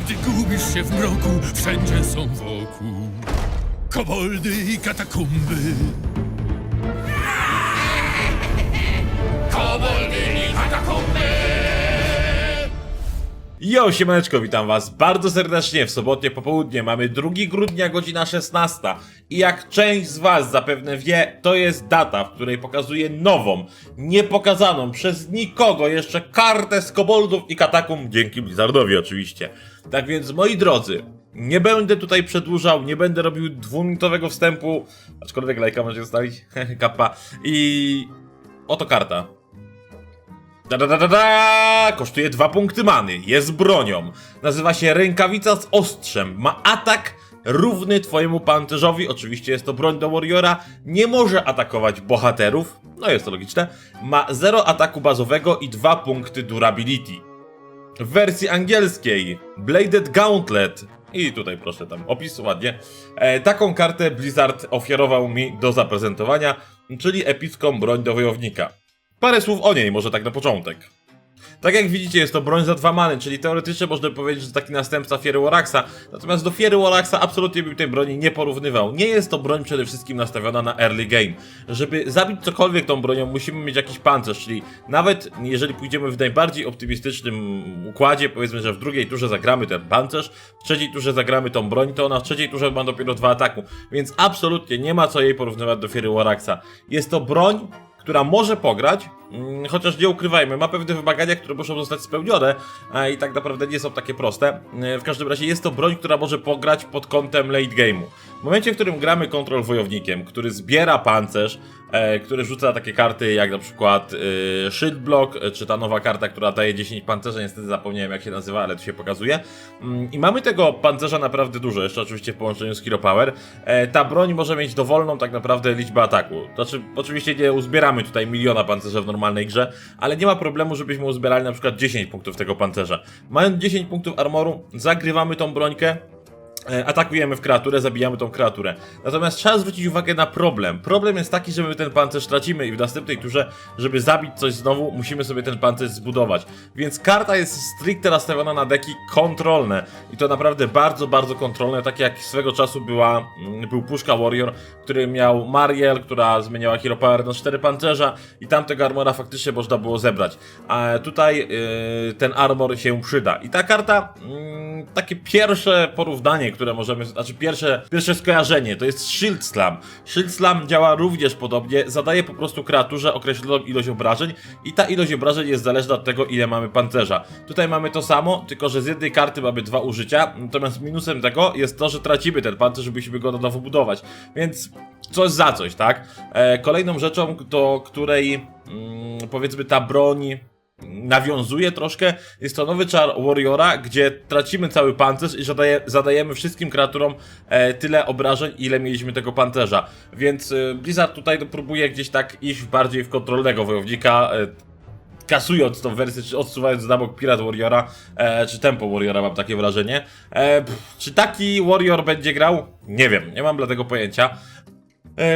Gdy gubisz się w mroku, wszędzie są wokół koboldy i katakumby. Koboldy i katakumby! Jo, siemaneczko, witam was bardzo serdecznie w sobotnie popołudnie. Mamy 2 grudnia, godzina 16. I jak część z was zapewne wie, to jest data, w której pokazuję nową, niepokazaną przez nikogo jeszcze kartę z koboldów i katakumb, dzięki Blizzardowi oczywiście. Tak więc, moi drodzy, nie będę tutaj przedłużał, nie będę robił 2-minutowego wstępu, aczkolwiek lajka możecie zostawić, kappa. I oto karta. Kosztuje 2 punkty many, jest bronią, nazywa się Rękawica z ostrzem, ma atak równy twojemu pancerzowi, oczywiście jest to broń do Warriora, nie może atakować bohaterów, no jest to logiczne, ma 0 ataku bazowego i 2 punkty durability. W wersji angielskiej Bladed Gauntlet, i tutaj proszę tam opis, ładnie, taką kartę Blizzard ofiarował mi do zaprezentowania, czyli epicką broń do wojownika. Parę słów o niej, może tak na początek. Tak jak widzicie, jest to broń za 2 many, czyli teoretycznie można powiedzieć, że to taki następca Fiery Waraxa. Natomiast do Fiery Waraxa absolutnie bym tej broni nie porównywał. Nie jest to broń przede wszystkim nastawiona na early game. Żeby zabić cokolwiek tą bronią, musimy mieć jakiś pancerz, czyli nawet jeżeli pójdziemy w najbardziej optymistycznym układzie, powiedzmy, że w drugiej turze zagramy ten pancerz, w trzeciej turze zagramy tą broń, to ona w trzeciej turze ma dopiero 2 ataku. Więc absolutnie nie ma co jej porównywać do Fiery Waraxa. Jest to broń, która może pograć, chociaż nie ukrywajmy, ma pewne wymagania, które muszą zostać spełnione i tak naprawdę nie są takie proste. W każdym razie jest to broń, która może pograć pod kątem late game'u. W momencie, w którym gramy kontrol wojownikiem, który zbiera pancerz, który rzuca takie karty jak na przykład Shield Block, czy ta nowa karta, która daje 10 pancerza, niestety zapomniałem jak się nazywa, ale tu się pokazuje. I mamy tego pancerza naprawdę dużo, jeszcze oczywiście w połączeniu z Hero Power. Ta broń może mieć dowolną tak naprawdę liczbę ataku. Znaczy, oczywiście nie uzbieramy tutaj miliona pancerza w normalnej grze, ale nie ma problemu, żebyśmy uzbierali na przykład 10 punktów tego pancerza. Mając 10 punktów armoru, zagrywamy tą brońkę, atakujemy w kreaturę, zabijamy tą kreaturę. Natomiast trzeba zwrócić uwagę na problem. Problem jest taki, że my ten pancerz tracimy i w następnej turze, żeby zabić coś znowu, musimy sobie ten pancerz zbudować. Więc karta jest stricte nastawiona na deki kontrolne. I to naprawdę bardzo, bardzo kontrolne, tak jak swego czasu był Puszka Warrior, który miał Mariel, która zmieniała Hero Power na 4 pancerza i tamtego armora faktycznie można było zebrać. A tutaj ten armor się przyda. I ta karta, takie pierwsze porównanie, które możemy, znaczy pierwsze skojarzenie, to jest Shield Slam. Shield Slam działa również podobnie, zadaje po prostu kreaturze określoną ilość obrażeń i ta ilość obrażeń jest zależna od tego, ile mamy pancerza. Tutaj mamy to samo, tylko że z jednej karty mamy 2 użycia, natomiast minusem tego jest to, że tracimy ten pancerz, żebyśmy go na nowo budować. Więc coś za coś, tak? Kolejną rzeczą, do której powiedzmy ta broń nawiązuje troszkę, jest to nowy czar Warriora, gdzie tracimy cały pancerz i zadajemy wszystkim kreaturom tyle obrażeń, ile mieliśmy tego pancerza. Więc Blizzard tutaj próbuje gdzieś tak iść bardziej w kontrolnego wojownika, kasując tą wersję, czy odsuwając na bok Pirate Warriora, czy Tempo Warriora, mam takie wrażenie. Czy taki Warrior będzie grał? Nie wiem, nie mam dla tego pojęcia.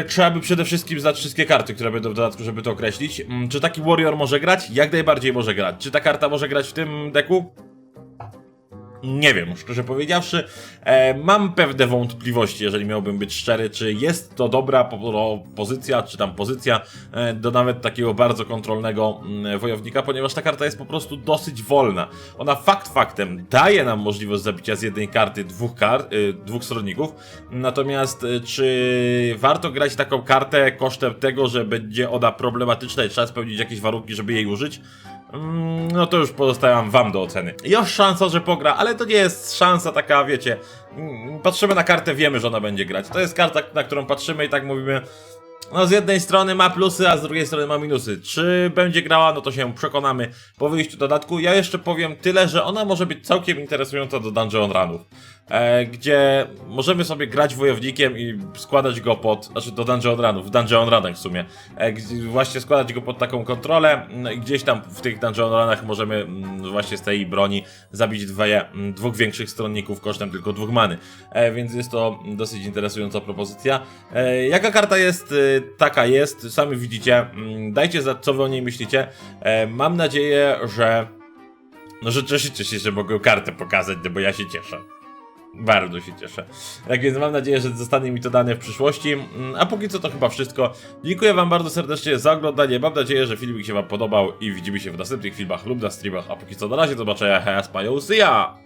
Trzeba by przede wszystkim znać wszystkie karty, które będą w dodatku, żeby to określić. Czy taki Warrior może grać? Jak najbardziej może grać. Czy ta karta może grać w tym deku? Nie wiem, szczerze powiedziawszy. Mam pewne wątpliwości, jeżeli miałbym być szczery, czy jest to dobra pozycja, czy tam pozycja do nawet takiego bardzo kontrolnego wojownika, ponieważ ta karta jest po prostu dosyć wolna. Ona faktem daje nam możliwość zabicia z jednej karty dwóch stronników, natomiast czy warto grać taką kartę kosztem tego, że będzie ona problematyczna i trzeba spełnić jakieś warunki, żeby jej użyć? No to już pozostawiam wam do oceny. Jest szansa, że pogra, ale to nie jest szansa taka, wiecie, patrzymy na kartę, wiemy, że ona będzie grać. To jest karta, na którą patrzymy i tak mówimy, no z jednej strony ma plusy, a z drugiej strony ma minusy. Czy będzie grała, no to się przekonamy po wyjściu dodatku. Ja jeszcze powiem tyle, że ona może być całkiem interesująca do Dungeon Runów, gdzie możemy sobie grać wojownikiem i składać go znaczy do Dungeon Runów, w Dungeon Runach w sumie, właśnie składać go pod taką kontrolę i gdzieś tam w tych Dungeon Runach możemy właśnie z tej broni zabić dwóch większych stronników kosztem tylko 2 many, więc jest to dosyć interesująca propozycja. Jaka karta jest? Taka jest, sami widzicie, dajcie znać, co wy o niej myślicie. Mam nadzieję, że No, że cieszycie się, że mogę kartę pokazać, no bo ja się cieszę. Bardzo się cieszę. Tak więc mam nadzieję, że zostanie mi to dane w przyszłości. A póki co to chyba wszystko. Dziękuję wam bardzo serdecznie za oglądanie. Mam nadzieję, że filmik się wam podobał i widzimy się w następnych filmach lub na streamach. A póki co na razie, do zobaczenia. Hej, spają, see ya!